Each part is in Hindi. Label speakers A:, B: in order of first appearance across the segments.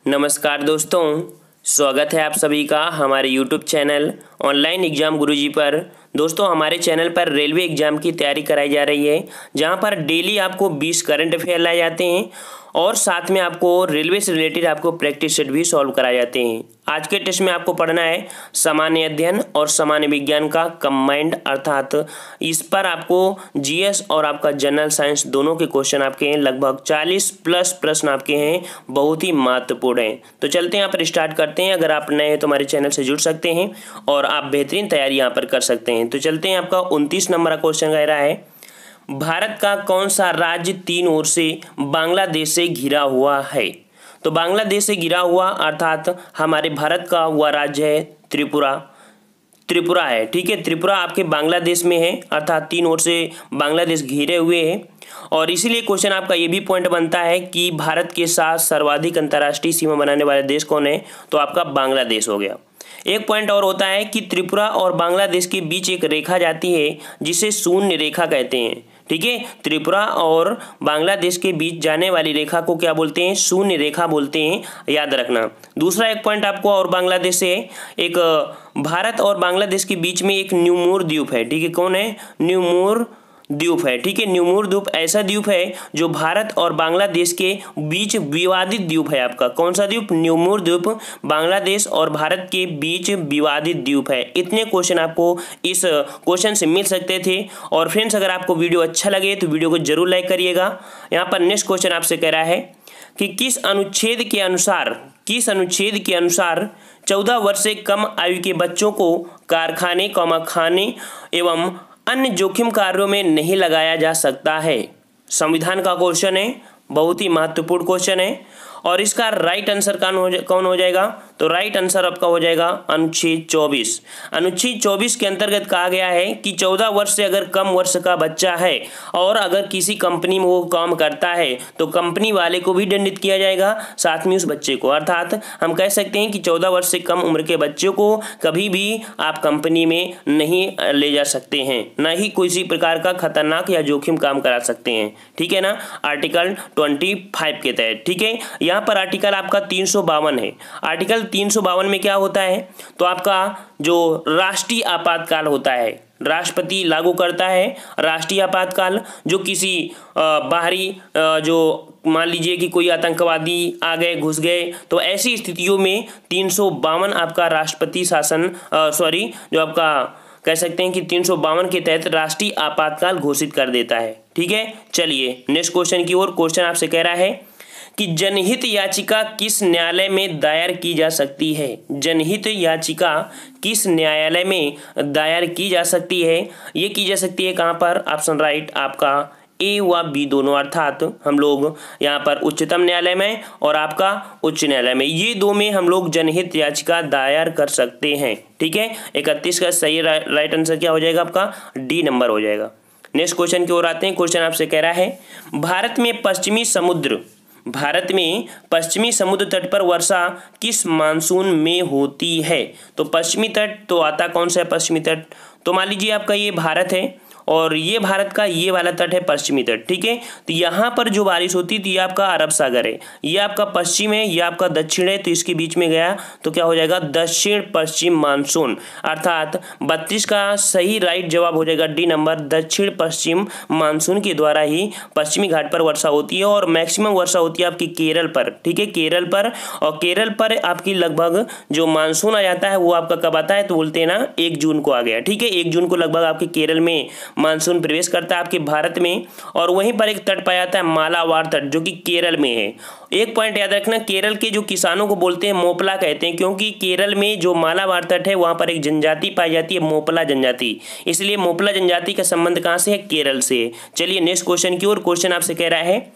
A: नमस्कार दोस्तों, स्वागत है आप सभी का हमारे YouTube चैनल ऑनलाइन एग्ज़ाम गुरुजी पर। दोस्तों, हमारे चैनल पर रेलवे एग्ज़ाम की तैयारी कराई जा रही है, जहां पर डेली आपको 20 करंट अफेयर लाए जाते हैं और साथ में आपको रेलवे से रिलेटेड आपको प्रैक्टिस सेट भी सॉल्व कराए जाते हैं। आज के टेस्ट में आपको पढ़ना है सामान्य अध्ययन और सामान्य विज्ञान का कंबाइंड, अर्थात इस पर आपको जीएस और आपका जनरल साइंस दोनों के क्वेश्चन आपके हैं। लगभग 40 प्लस प्रश्न आपके हैं, बहुत ही महत्वपूर्ण हैं। तो चलते हैं यहाँ पर स्टार्ट करते हैं। अगर आप नए हैं तो हमारे चैनल से जुड़ सकते हैं और आप बेहतरीन तैयारी यहाँ पर कर सकते हैं। तो चलते हैं, आपका 29 नंबर का क्वेश्चन कह रहा है, भारत का कौन सा राज्य तीन ओर से बांग्लादेश से घिरा हुआ है। तो बांग्लादेश से घिरा हुआ अर्थात हमारे भारत का हुआ राज्य है त्रिपुरा है। ठीक है, त्रिपुरा आपके बांग्लादेश में है, अर्थात तीन ओर से बांग्लादेश घिरे हुए है। और इसीलिए क्वेश्चन आपका ये भी पॉइंट बनता है कि भारत के साथ सर्वाधिक अंतर्राष्ट्रीय सीमा बनाने वाले देश कौन है, तो आपका बांग्लादेश हो गया। एक पॉइंट और होता है कि त्रिपुरा और बांग्लादेश के बीच एक रेखा जाती है जिसे शून्य रेखा कहते हैं। ठीक है, त्रिपुरा और बांग्लादेश के बीच जाने वाली रेखा को क्या बोलते हैं, शून्य रेखा बोलते हैं, याद रखना। दूसरा एक पॉइंट आपको और बांग्लादेश से, एक भारत और बांग्लादेश के बीच में एक न्यूमोर द्वीप है। ठीक है, कौन है, न्यूमोर द्वीप है। ठीक है, न्यूमोर द्वीप ऐसा द्वीप है जो भारत और बांग्लादेश के बीच विवादित द्वीप है। आपका कौन सा द्वीप, न्यूमोर द्वीप, बांग्लादेश और भारत के बीच विवादित द्वीप है। इतने क्वेश्चन आपको इस क्वेश्चन से मिल सकते थे। और फ्रेंड्स, अगर आपको वीडियो अच्छा लगे तो वीडियो को जरूर लाइक करिएगा। यहाँ पर नेक्स्ट क्वेश्चन आपसे कह रहा है कि किस अनुच्छेद के अनुसार 14 वर्ष से कम आयु के बच्चों को कारखाने, खाने एवं अन्य जोखिम कार्यों में नहीं लगाया जा सकता है। संविधान का क्वेश्चन है, बहुत ही महत्वपूर्ण क्वेश्चन है। और इसका राइट आंसर कौन हो जाएगा, तो राइट आंसर आपका हो जाएगा अनुच्छेद 24। अनुच्छेद 24 के अंतर्गत कहा गया है कि 14 वर्ष से अगर कम वर्ष का बच्चा है और अगर किसी कंपनी में वो काम करता है तो कंपनी वाले को भी दंडित किया जाएगा, साथ में उस बच्चे को। अर्थात हम कह सकते हैं कि 14 वर्ष से कम उम्र के बच्चों को कभी भी आप कंपनी में नहीं ले जा सकते हैं, ना ही किसी प्रकार का खतरनाक या जोखिम काम करा सकते हैं। ठीक है ना, आर्टिकल 25 के तहत। ठीक है, यहाँ पर आर्टिकल आपका 352 है। आर्टिकल 352 में क्या होता है, तो आपका जो राष्ट्रीय आपातकाल होता है, राष्ट्रपति लागू करता है राष्ट्रीय आपातकाल। जो किसी बाहरी जो मान लीजिए कि कोई आतंकवादी आ गए, घुस गए, तो ऐसी स्थितियों में 352 आपका राष्ट्रपति शासन जो आपका कह सकते हैं कि 352 के तहत राष्ट्रीय आपातकाल घोषित कर देता है। ठीक है, चलिए नेक्स्ट क्वेश्चन की ओर। क्वेश्चन आपसे कह रहा है कि जनहित याचिका किस न्यायालय में दायर की जा सकती है। जनहित याचिका किस न्यायालय में दायर की जा सकती है, ये की जा सकती है कहाँ पर, ऑप्शन राइट आपका ए व बी दोनों, अर्थात हम लोग यहाँ पर उच्चतम न्यायालय में और आपका उच्च न्यायालय में, ये दो में हम लोग जनहित याचिका दायर कर सकते हैं। ठीक है, 31 का सही राइट आंसर क्या हो जाएगा, आपका डी नंबर हो जाएगा। नेक्स्ट क्वेश्चन की ओर आते हैं। क्वेश्चन आपसे कह रहा है, भारत में पश्चिमी समुद्र तट पर वर्षा किस मानसून में होती है। तो पश्चिमी तट तो आता कौन सा है, पश्चिमी तट, तो मान लीजिए आपका ये भारत है और ये भारत का ये वाला तट है पश्चिमी तट। ठीक है, तो यहाँ पर जो बारिश होती है तो ये आपका अरब सागर है, ये आपका पश्चिम है, ये आपका दक्षिण है, तो इसके बीच में गया तो क्या हो जाएगा, दक्षिण पश्चिम मानसून। अर्थात 32 का सही राइट जवाब हो जाएगा डी नंबर, दक्षिण पश्चिम मानसून के द्वारा ही पश्चिमी घाट पर वर्षा होती है और मैक्सिमम वर्षा होती है आपकी केरल पर। ठीक है, केरल पर, और केरल पर आपकी लगभग जो मानसून आ जाता है वो आपका कब आता है, तो बोलते हैं ना 1 जून को आ गया। ठीक है, 1 जून को लगभग आपके केरल में मानसून प्रवेश करता है आपके भारत में। और वहीं पर एक तट पाया जाता है मालाबार तट, जो कि केरल में है। एक पॉइंट याद रखना, केरल के जो किसानों को बोलते हैं मोपला कहते हैं, क्योंकि केरल में जो मालाबार तट है वहां पर एक जनजाति पाई जाती है, मोपला जनजाति, इसलिए मोपला जनजाति का संबंध कहां से है, केरल से। चलिए नेक्स्ट क्वेश्चन की ओर। क्वेश्चन आपसे कह रहा है,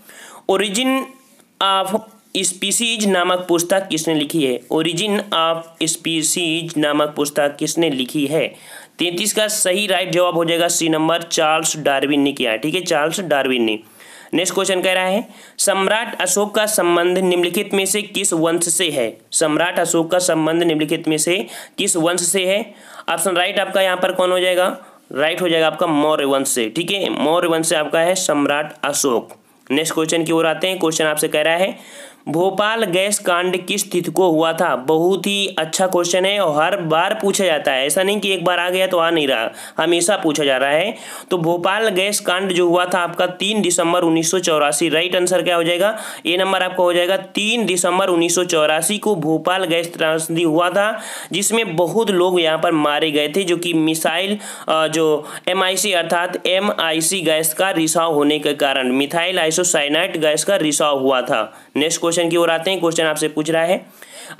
A: ओरिजिन ऑफ स्पीसीज नामक पुस्तक किसने लिखी है। ओरिजिन ऑफ स्पीसीज नामक पुस्तक किसने लिखी है। 33 का सही राइट जवाब हो जाएगा सी नंबर, चार्ल्स डार्विन ने किया है। ठीक है, चार्ल्स डार्विन ने। नेक्स्ट क्वेश्चन कह रहा है, सम्राट अशोक का संबंध निम्नलिखित में से किस वंश से है। सम्राट अशोक का संबंध निम्नलिखित में से किस वंश से है। ऑप्शन राइट आपका यहाँ पर कौन हो जाएगा, राइट हो जाएगा आपका मौर्य वंश से। ठीक है, मौर्य वंश से आपका है सम्राट अशोक। नेक्स्ट क्वेश्चन की ओर आते हैं। क्वेश्चन आपसे कह रहा है, भोपाल गैस कांड किस तिथि को हुआ था? बहुत ही अच्छा क्वेश्चन है और हर बार पूछा जाता है, ऐसा नहीं कि एक बार आ गया तो आ नहीं रहा, हमेशा पूछा जा रहा है। तो भोपाल गैस कांड जो हुआ था आपका 3 दिसंबर 1984। राइट आंसर क्या हो जाएगा? ए नंबर आपका हो जाएगा। 3 दिसंबर 1984 को भोपाल गैस त्रासदी हुआ था, जिसमें बहुत लोग यहाँ पर मारे गए थे, जो कि मिसाइल जो MIC अर्थात MIC गैस का रिसाव होने के कारण, मिथाइल आइसोसाइनाइड गैस का रिसाव हुआ था। नेक्स्ट क्वेश्चन की ओर आते हैं। क्वेश्चन आपसे पूछ रहा है,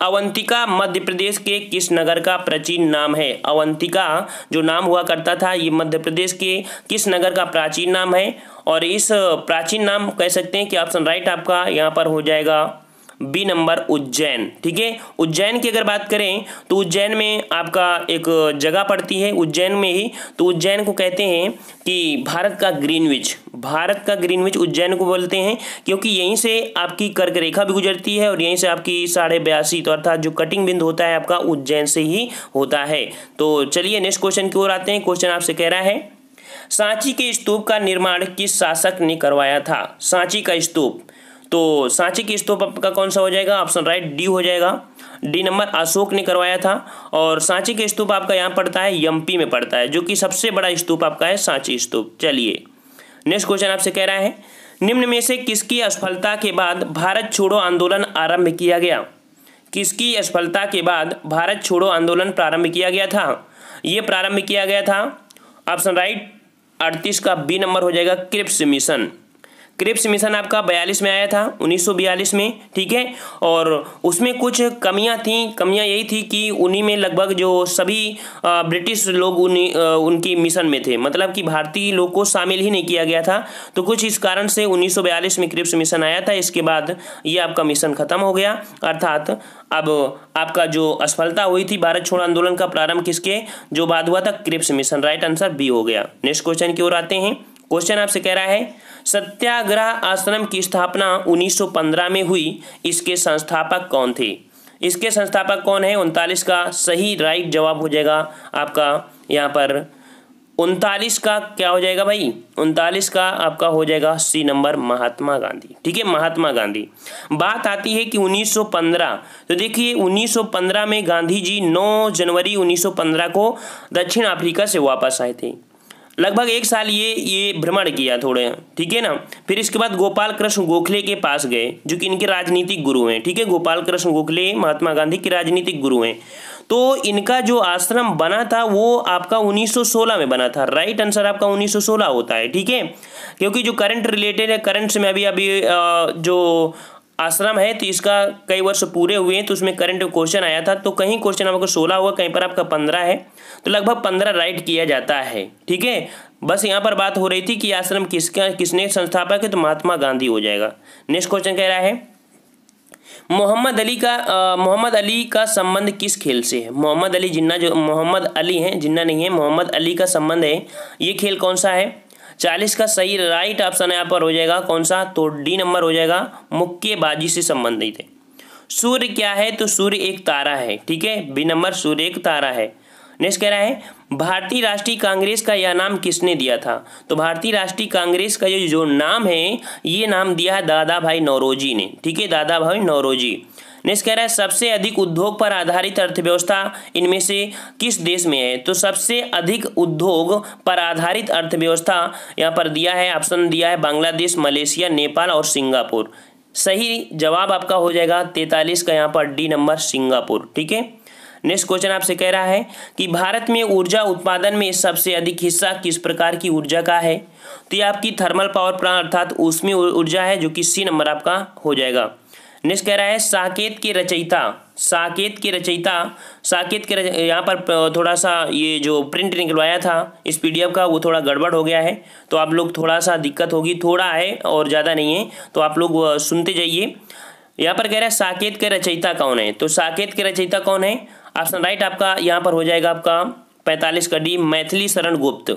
A: अवंतिका मध्य प्रदेश के किस नगर का प्राचीन नाम है? अवंतिका जो नाम हुआ करता था, ये मध्य प्रदेश के किस नगर का प्राचीन नाम है? और इस प्राचीन नाम कह सकते हैं कि ऑप्शन राइट आपका यहाँ पर हो जाएगा बी नंबर, उज्जैन। ठीक है, उज्जैन की अगर बात करें तो उज्जैन में आपका एक जगह पड़ती है उज्जैन में ही, तो उज्जैन को कहते हैं कि भारत का ग्रीनविच, भारत का ग्रीनविच उज्जैन को बोलते हैं, क्योंकि यहीं से आपकी कर्क रेखा भी गुजरती है और यहीं से आपकी 82.5 तो अर्थात जो कटिंग बिंदु होता है आपका उज्जैन से ही होता है। तो चलिए नेक्स्ट क्वेश्चन की ओर आते हैं। क्वेश्चन आपसे कह रहा है, सांची के स्तूप का निर्माण किस शासक ने करवाया था? सांची का स्तूप, तो सांची की स्तूप आपका कौन सा हो जाएगा? ऑप्शन राइट डी हो जाएगा। डी नंबर, अशोक ने करवाया था। और सांची के स्तूप आपका यहाँ पड़ता है MP में पड़ता है, जो कि सबसे बड़ा स्तूप आपका है सांची स्तूप। चलिए नेक्स्ट क्वेश्चन आपसे कह रहा है, निम्न में से किसकी असफलता के बाद भारत छोड़ो आंदोलन आरंभ किया गया? किसकी असफलता के बाद भारत छोड़ो आंदोलन प्रारंभ किया गया था? ये प्रारंभ किया गया था ऑप्शन राइट 38 का बी नंबर हो जाएगा, क्रिप्स मिशन। क्रिप्स मिशन आपका 42 में आया था, 1942 में। ठीक है, और उसमें कुछ कमियां थी। कमियां यही थी कि उन्हीं में लगभग जो सभी ब्रिटिश लोग उनकी मिशन में थे, मतलब कि भारतीय लोग को शामिल ही नहीं किया गया था। तो कुछ इस कारण से 1942 में क्रिप्स मिशन आया था। इसके बाद ये आपका मिशन खत्म हो गया, अर्थात अब आपका जो असफलता हुई थी भारत छोड़ो आंदोलन का प्रारंभ किसके जो बाद हुआ था? Cripps mission. Right answer B हो गया। नेक्स्ट क्वेश्चन की ओर आते हैं। क्वेश्चन आपसे कह रहा है, सत्याग्रह आश्रम की स्थापना 1915 में हुई, इसके संस्थापक कौन थे? इसके संस्थापक कौन है? 39 का सही राइट जवाब हो जाएगा आपका यहाँ पर 39 का क्या हो जाएगा भाई? 39 का आपका हो जाएगा सी नंबर, महात्मा गांधी। ठीक है, महात्मा गांधी। बात आती है कि 1915, तो देखिए 1915 में गांधी जी 9 जनवरी 1915 को दक्षिण अफ्रीका से वापस आए थे। लगभग 1 साल ये भ्रमण किया थोड़े, ठीक है ना। फिर इसके बाद गोपाल कृष्ण गोखले के पास गए, जो कि इनके राजनीतिक गुरु हैं। ठीक है, गोपाल कृष्ण गोखले महात्मा गांधी के राजनीतिक गुरु हैं। तो इनका जो आश्रम बना था वो आपका 1916 में बना था। राइट आंसर आपका 1916 होता है। ठीक है, क्योंकि जो करंट रिलेटेड है, करंट से मैं अभी जो आश्रम है तो इसका कई वर्ष पूरे हुए हैं, तो उसमें करंट क्वेश्चन आया था। तो कहीं क्वेश्चन आपको 16 हुआ, कहीं पर आपका 15 है, तो लगभग 15 राइट किया जाता है। ठीक है, बस यहाँ पर बात हो रही थी कि आश्रम किसने संस्थापक है, तो महात्मा गांधी हो जाएगा। नेक्स्ट क्वेश्चन कह रहा है, मोहम्मद अली का संबंध किस खेल से है? मोहम्मद अली जिन्ना, जो मोहम्मद अली हैं, जिन्ना नहीं है, मोहम्मद अली का संबंध है, ये खेल कौन सा है? 40 का सही राइट ऑप्शन यहाँ पर हो जाएगा कौन सा? तो डी नंबर हो जाएगा, मुक्केबाजी से संबंधित है। सूर्य क्या है? तो सूर्य एक तारा है। ठीक है, बी नंबर, सूर्य एक तारा है। नेक्स्ट कह रहा है, भारतीय राष्ट्रीय कांग्रेस का यह नाम किसने दिया था? तो भारतीय राष्ट्रीय कांग्रेस का जो नाम है, ये नाम दिया है दादा भाई नौरोजी ने। ठीक है, दादा भाई नौरोजी। नेक्स्ट कह रहा है, सबसे अधिक उद्योग पर आधारित अर्थव्यवस्था इनमें से किस देश में है? तो सबसे अधिक उद्योग पर आधारित अर्थव्यवस्था यहाँ पर दिया है, ऑप्शन दिया है बांग्लादेश, मलेशिया, नेपाल और सिंगापुर। सही जवाब आपका हो जाएगा 43 का यहाँ पर डी नंबर, सिंगापुर। ठीक है, नेक्स्ट क्वेश्चन आपसे कह रहा है कि भारत में ऊर्जा उत्पादन में सबसे अधिक हिस्सा किस प्रकार की ऊर्जा का है? तो ये आपकी थर्मल पावर प्लांट अर्थात ऊष्मीय ऊर्जा है, जो कि सी नंबर आपका हो जाएगा। नेक्स्ट कह रहा है, साकेत के रचयिता यहाँ पर थोड़ा सा ये जो प्रिंट निकलवाया था इस PDF का, वो थोड़ा गड़बड़ हो गया है, तो आप लोग थोड़ा सा दिक्कत होगी, थोड़ा है और ज़्यादा नहीं है, तो आप लोग सुनते जाइए। यहाँ पर कह रहा है साकेत के रचयिता कौन है? तो साकेत के रचयिता कौन है? ऑप्शन राइट आपका यहाँ पर हो जाएगा आपका 45 का डी, मैथिली शरण गुप्त।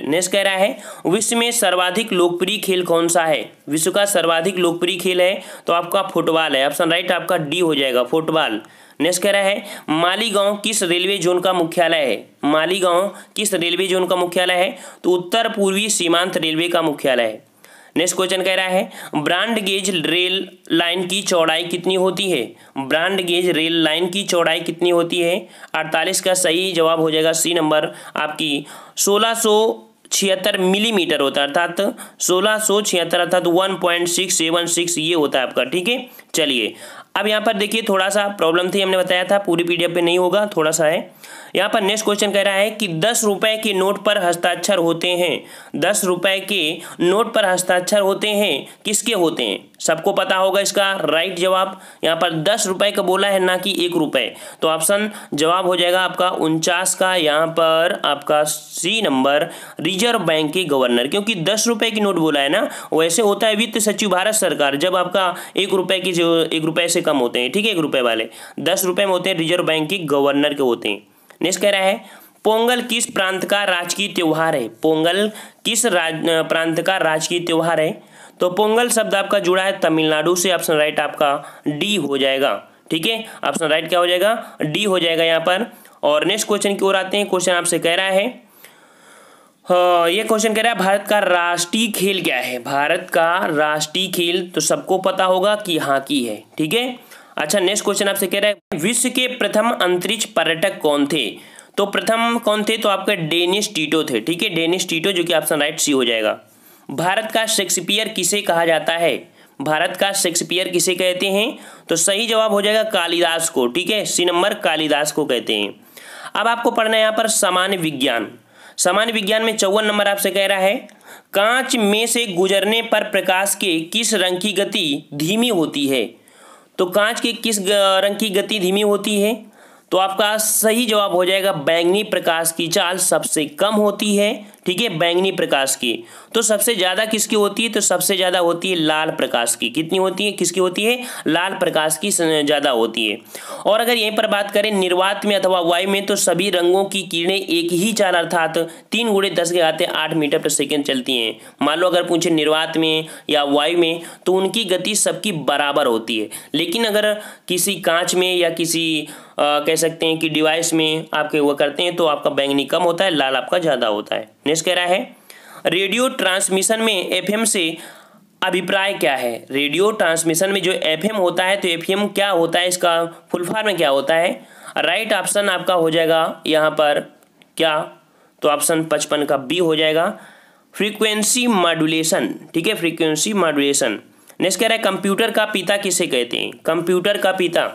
A: नेक्स्ट कह रहा है, विश्व में सर्वाधिक लोकप्रिय खेल कौन सा है? विश्व का सर्वाधिक लोकप्रिय खेल है तो आपका फुटबॉल है। ऑप्शन राइट आपका डी हो जाएगा, फुटबॉल। नेक्स्ट कह रहा है, मालीगांव किस रेलवे जोन का मुख्यालय है? मालीगांव किस रेलवे जोन का मुख्यालय है? तो उत्तर पूर्वी सीमांत रेलवे का मुख्यालय है। नेक्स्ट क्वेश्चन कह रहा है ब्रॉड गेज रेल लाइन की चौड़ाई कितनी होती है। ब्रॉड गेज रेल लाइन की चौड़ाई कितनी होती है। 48 का सही जवाब हो जाएगा सी नंबर आपकी 1676 मिलीमीटर होता है, अर्थात 1676 अर्थात 1.676 ये होता है आपका। ठीक है, चलिए अब यहाँ पर देखिए थोड़ा सा प्रॉब्लम थी, हमने बताया था पूरी पीडीएफ पे नहीं होगा, थोड़ा सा है। यहाँ पर नेक्स्ट क्वेश्चन कह रहा है कि 10 रुपए के नोट पर हस्ताक्षर होते हैं। 10 रुपए के नोट पर हस्ताक्षर होते हैं, किसके होते हैं। सबको पता होगा इसका राइट जवाब। यहाँ पर 10 रुपए का बोला है, ना कि 1 रुपए, तो ऑप्शन जवाब हो जाएगा आपका 49 का। यहाँ पर आपका सी नंबर रिजर्व बैंक के गवर्नर, क्योंकि 10 रुपए की नोट बोला है ना, वैसे होता है वित्त सचिव भारत सरकार, जब आपका 1 रुपए की जो 1 रुपए से कम होते हैं। ठीक है, 1 रुपए वाले 10 रुपए में होते हैं, रिजर्व बैंक के गवर्नर के होते हैं। नेक्स्ट कह रहा है पोंगल किस प्रांत का राजकीय त्योहार है। पोंगल किस प्रांत का राजकीय त्योहार है। तो पोंगल शब्द आपका जुड़ा है तमिलनाडु से, ऑप्शन राइट आपका डी हो जाएगा। ठीक है, ऑप्शन राइट क्या हो जाएगा, डी हो जाएगा यहाँ पर। और नेक्स्ट क्वेश्चन की ओर आते हैं। क्वेश्चन आपसे कह रहा है ये क्वेश्चन कह रहा है भारत का राष्ट्रीय खेल क्या है। भारत का राष्ट्रीय खेल तो सबको पता होगा कि हॉकी है। ठीक है, अच्छा नेक्स्ट क्वेश्चन आपसे कह रहा है विश्व के प्रथम अंतरिक्ष पर्यटक कौन थे। तो प्रथम कौन थे, तो आपके डेनिस टीटो थे। ठीक है, डेनिस टीटो, जो कि ऑप्शन राइट सी हो जाएगा। भारत का शेक्सपियर किसे कहा जाता है। भारत का शेक्सपियर किसे कहते हैं, तो सही जवाब हो जाएगा कालिदास को। ठीक है, सी नंबर कालिदास को कहते हैं। अब आपको पढ़ना है यहाँ पर सामान्य विज्ञान। सामान्य विज्ञान में 54 नंबर आपसे कह रहा है कांच में से गुजरने पर प्रकाश के किस रंग की गति धीमी होती है। तो कांच के किस रंग की गति धीमी होती है, तो आपका सही जवाब हो जाएगा बैंगनी प्रकाश की चाल सबसे कम होती है। ठीक है, बैंगनी प्रकाश की। तो सबसे ज़्यादा किसकी होती है, तो सबसे ज़्यादा होती है लाल प्रकाश की। कितनी होती है, किसकी होती है, लाल प्रकाश की ज़्यादा होती है। और अगर यहीं पर बात करें निर्वात में अथवा वायु में, तो सभी रंगों की किरणें एक ही चाल अर्थात 3 × 10⁸ मीटर पर सेकेंड चलती हैं। मान लो अगर पूछे निर्वात में या वायु में, तो उनकी गति सबकी बराबर होती है। लेकिन अगर किसी कांच में या किसी कह सकते हैं कि डिवाइस में आपके वो करते हैं, तो आपका बैंगनी कम होता है, लाल आपका ज़्यादा होता है। नेक्स्ट कह रहा है रेडियो ट्रांसमिशन में एफएम से अभिप्राय क्या है। रेडियो ट्रांसमिशन में जो एफएम होता है, तो एफएम क्या होता है, इसका फुल फॉर्म में क्या होता है। राइट ऑप्शन आपका हो जाएगा यहाँ पर क्या, तो ऑप्शन 55 का बी हो जाएगा, फ्रीक्वेंसी मॉड्यूलेशन। ठीक है, फ्रीक्वेंसी मॉड्यूलेशन। नेक्स्ट कह रहा है कंप्यूटर का पिता किसे कहते हैं। कंप्यूटर का पिता,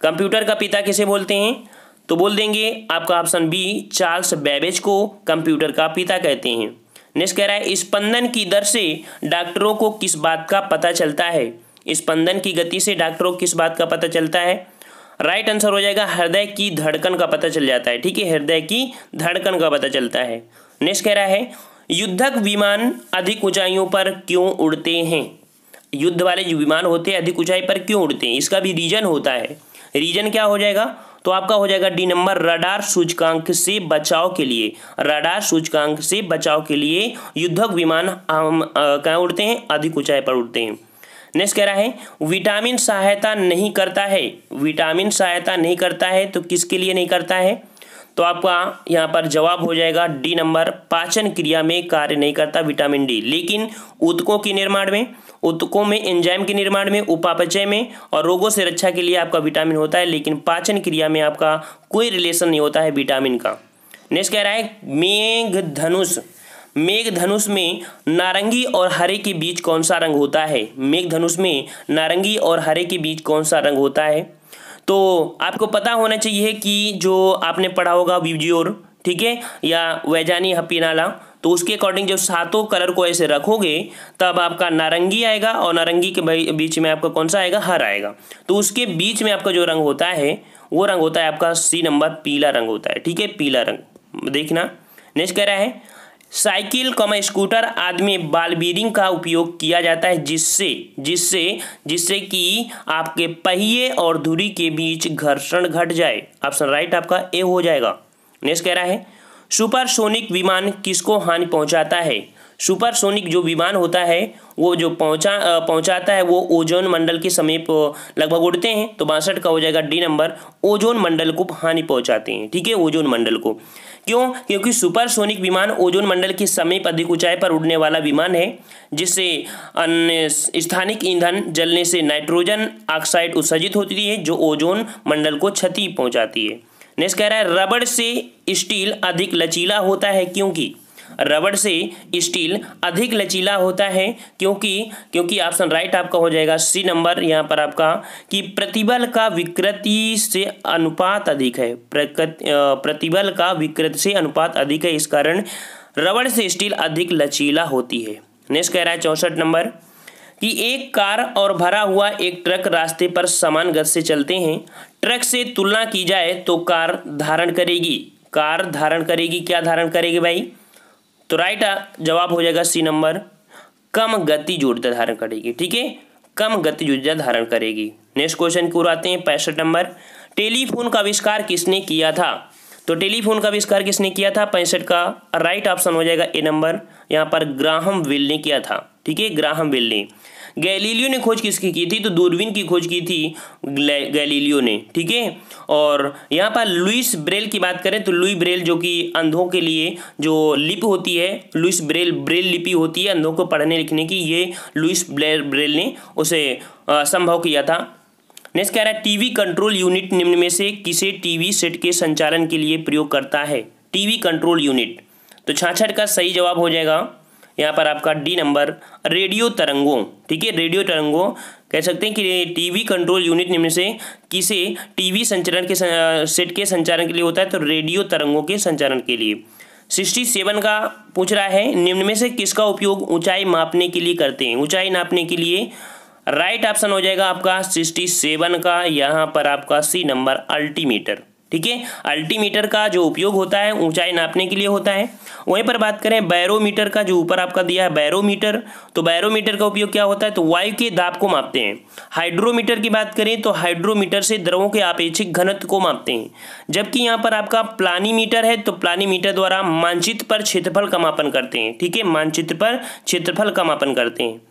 A: कंप्यूटर का पिता किसे बोलते हैं, तो बोल देंगे आपका ऑप्शन बी चार्ल्स बेबेज को कंप्यूटर का पिता कहते हैं। नेक्स्ट कह रहा है स्पंदन की दर से डॉक्टरों को किस बात का पता चलता है। स्पंदन की गति से डॉक्टरों को किस बात का पता चलता है। राइट आंसर हो जाएगा हृदय की धड़कन का पता चल जाता है। ठीक है, हृदय की धड़कन का पता चलता है। नेक्स्ट कह रहा है युद्धक विमान अधिक ऊंचाइयों पर क्यों उड़ते हैं। युद्ध वाले जो विमान होते हैं अधिक ऊंचाई पर क्यों उड़ते हैं, इसका भी रीजन होता है। रीजन क्या हो जाएगा, तो आपका हो जाएगा डी नंबर रडार सूचकांक से बचाव के लिए। रडार सूचकांक से बचाव के लिए युद्धक विमान कहाँ उड़ते हैं, अधिक ऊंचाई पर उड़ते हैं। नेक्स्ट कह रहा है विटामिन सहायता नहीं करता है। विटामिन सहायता नहीं करता है, तो किसके लिए नहीं करता है, तो आपका यहाँ पर जवाब हो जाएगा डी नंबर पाचन क्रिया में कार्य नहीं करता विटामिन डी। लेकिन ऊतकों के निर्माण में, ऊतकों में एंजाइम के निर्माण में, उपापचय में और रोगों से रक्षा के लिए आपका विटामिन होता है, लेकिन पाचन क्रिया में आपका कोई रिलेशन नहीं होता है विटामिन का। नेक्स्ट कह रहा है मेघधनुष। मेघधनुष में नारंगी और हरे के बीच कौन सा रंग होता है। मेघधनुष में नारंगी और हरे के बीच कौन सा रंग होता है, तो आपको पता होना चाहिए कि जो आपने पढ़ा होगा विब्जियोर, ठीक है, या वैजानी हपीनाला, तो उसके अकॉर्डिंग जब 7 कलर को ऐसे रखोगे तब आपका नारंगी आएगा और नारंगी के बीच में आपका कौन सा आएगा, हरा आएगा। तो उसके बीच में आपका जो रंग होता है वो रंग होता है आपका सी नंबर पीला रंग होता है। ठीक है, पीला रंग देखना। नेक्स्ट कह रहा है साइकिल स्कूटर आदि में बॉल बीयरिंग का उपयोग किया जाता है जिससे कि आपके पहिए और धुरी के बीच घर्षण घट जाए। ऑप्शन राइट आपका ए हो जाएगा। नेक्स्ट कह रहा है सुपरसोनिक विमान किसको हानि पहुंचाता है। सुपरसोनिक जो विमान होता है वो जो पहुंचाता है वो ओजोन मंडल के समीप लगभग उड़ते हैं, तो 62 का हो जाएगा डी नंबर, ओजोन मंडल को हानि पहुंचाते हैं। ठीक है, ओजोन मंडल को। क्यों? क्योंकि सुपरसोनिक विमान ओजोन मंडल के समीप अधिक ऊंचाई पर उड़ने वाला विमान है, जिससे अन्य स्थानिक ईंधन जलने से नाइट्रोजन ऑक्साइड उत्सर्जित होती है जो ओजोन मंडल को क्षति पहुंचाती है। नेक्स्ट कह रहा है रबड़ से स्टील अधिक लचीला होता है, क्योंकि रबड़ से स्टील अधिक लचीला होता है क्योंकि ऑप्शन राइट आपका हो जाएगा सी नंबर यहाँ पर आपका, कि प्रतिबल का विकृति से अनुपात अधिक है। प्रतिबल का विकृति से अनुपात अधिक है, इस कारण रबड़ से स्टील अधिक लचीला होती है। नेक्स्ट कह रहा है 64 नंबर, कि एक कार और भरा हुआ एक ट्रक रास्ते पर समान गति से चलते हैं। ट्रक से तुलना की जाए तो कार धारण करेगी क्या धारण करेगी भाई? तो राइट जवाब हो जाएगा सी नंबर, कम गतिज ऊर्जा धारण करेगी। ठीक है, कम गतिज ऊर्जा धारण करेगी। नेक्स्ट क्वेश्चन की ओर आते हैं 65 नंबर, टेलीफोन का आविष्कार किसने किया था? तो टेलीफोन का आविष्कार किसने किया था? 65 का राइट ऑप्शन हो जाएगा ए नंबर, यहाँ पर ग्राहम बेल ने किया था। ठीक है, ग्राहम बेल ने। गैलीलियो ने खोज किसकी की थी? तो दूरबीन की खोज की थी गैलीलियो ने। ठीक है, और यहाँ पर लुइस ब्रेल की बात करें तो लुई ब्रेल जो कि अंधों के लिए जो लिपि होती है, लुइस ब्रेल लिपि होती है अंधों को पढ़ने लिखने की, ये लुइस ब्रेल ने उसे संभव किया था। नेक्स्ट कह रहा है टीवी कंट्रोल यूनिट निम्न में से किसे टीवी सेट के संचालन के लिए प्रयोग करता है? TV control unit. तो 66 का सही जवाब हो जाएगा यहाँ पर आपका डी नंबर, रेडियो तरंगों। ठीक है, रेडियो तरंगों कह सकते हैं कि टीवी कंट्रोल यूनिट निम्न से किसे टीवी संचालन के सेट के संचालन के लिए होता है? तो रेडियो तरंगों के संचालन के लिए। 67 का पूछ रहा है, निम्न में से किसका उपयोग ऊंचाई मापने के लिए करते हैं? ऊंचाई नापने के लिए राइट ऑप्शन हो जाएगा आपका 67 का, यहाँ पर आपका सी नंबर, अल्टीमीटर। ठीक है, अल्टीमीटर का जो उपयोग होता है ऊंचाई नापने के लिए होता है। वहीं पर बात करें बैरोमीटर का, जो ऊपर आपका दिया है बैरोमीटर, तो बैरोमीटर का उपयोग क्या होता है? तो वायु के दाब को मापते हैं। हाइड्रोमीटर की बात करें तो हाइड्रोमीटर से द्रवों के आपेक्षिक घनत्व को मापते हैं। जबकि यहाँ पर आपका प्लानीमीटर है, तो प्लानीमीटर द्वारा मानचित्र पर क्षेत्रफल का मापन करते हैं। ठीक है, मानचित्र पर क्षेत्रफल का मापन करते हैं।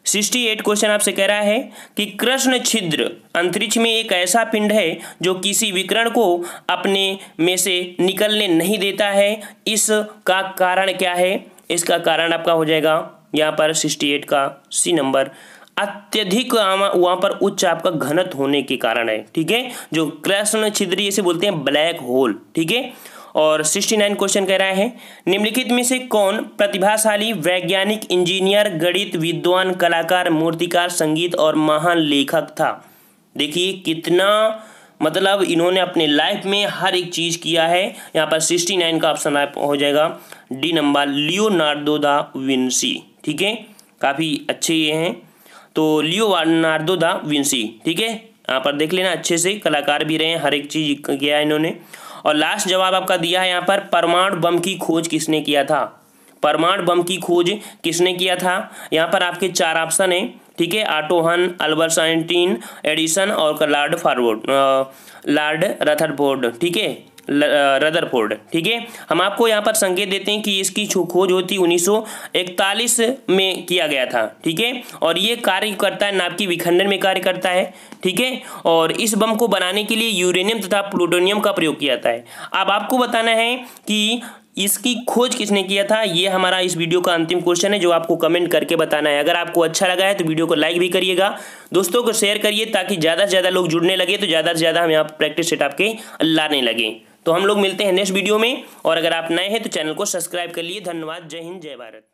A: 68 क्वेश्चन आपसे कह रहा है कि कृष्ण छिद्र अंतरिक्ष में एक ऐसा पिंड है जो किसी विकिरण को अपने में से निकलने नहीं देता है, इसका कारण क्या है? इसका कारण आपका हो जाएगा यहाँ पर 68 का सी नंबर, अत्यधिक वहाँ पर उच्च आपका घनत्व होने के कारण है। ठीक है, जो कृष्ण छिद्र इसे बोलते हैं ब्लैक होल। ठीक है, और 69 क्वेश्चन कह रहा है निम्नलिखित में से कौन प्रतिभाशाली वैज्ञानिक, इंजीनियर, गणित विद्वान, कलाकार, मूर्तिकार, संगीत और महान लेखक था? देखिए कितना मतलब इन्होंने अपने लाइफ में हर एक चीज किया है। यहाँ पर 69 का ऑप्शन हो जाएगा D number, Leonardo da Vinci. ठीक है, काफी अच्छे ये हैं, तो लियोनार्डो दा विंसी। ठीक है, यहाँ पर देख लेना, अच्छे से कलाकार भी रहे हैं, हर एक चीज किया है इन्होंने। और लास्ट जवाब आपका दिया है यहाँ पर, परमाणु बम की खोज किसने किया था? परमाणु बम की खोज किसने किया था? यहाँ पर आपके 4 ऑप्शन है। ठीक है, ऑटो हन, अल्बर्ट आइंस्टीन, एडिसन और लॉर्ड रदरफोर्ड। ठीक है, रदरफोर्ड। ठीक है, हम आपको यहाँ पर संकेत देते हैं कि इसकी खोज होती 1941 में किया गया था। ठीक है, और ये कार्य करता है नाभिकीय विखंडन में कार्य करता है। ठीक है, और इस बम को बनाने के लिए यूरेनियम तथा प्लूटोनियम का प्रयोग किया जाता है। अब आपको बताना है कि इसकी खोज किसने किया था, ये हमारा इस वीडियो का अंतिम क्वेश्चन है जो आपको कमेंट करके बताना है। अगर आपको अच्छा लगा है तो वीडियो को लाइक भी करिएगा, दोस्तों को शेयर करिए ताकि ज़्यादा से ज़्यादा लोग जुड़ने लगे, तो ज़्यादा से ज़्यादा हम यहाँ प्रैक्टिस सेट आपके लाने लगे। तो हम लोग मिलते हैं नेक्स्ट वीडियो में, और अगर आप नए हैं तो चैनल को सब्सक्राइब कर लिए। धन्यवाद, जय हिंद, जय भारत।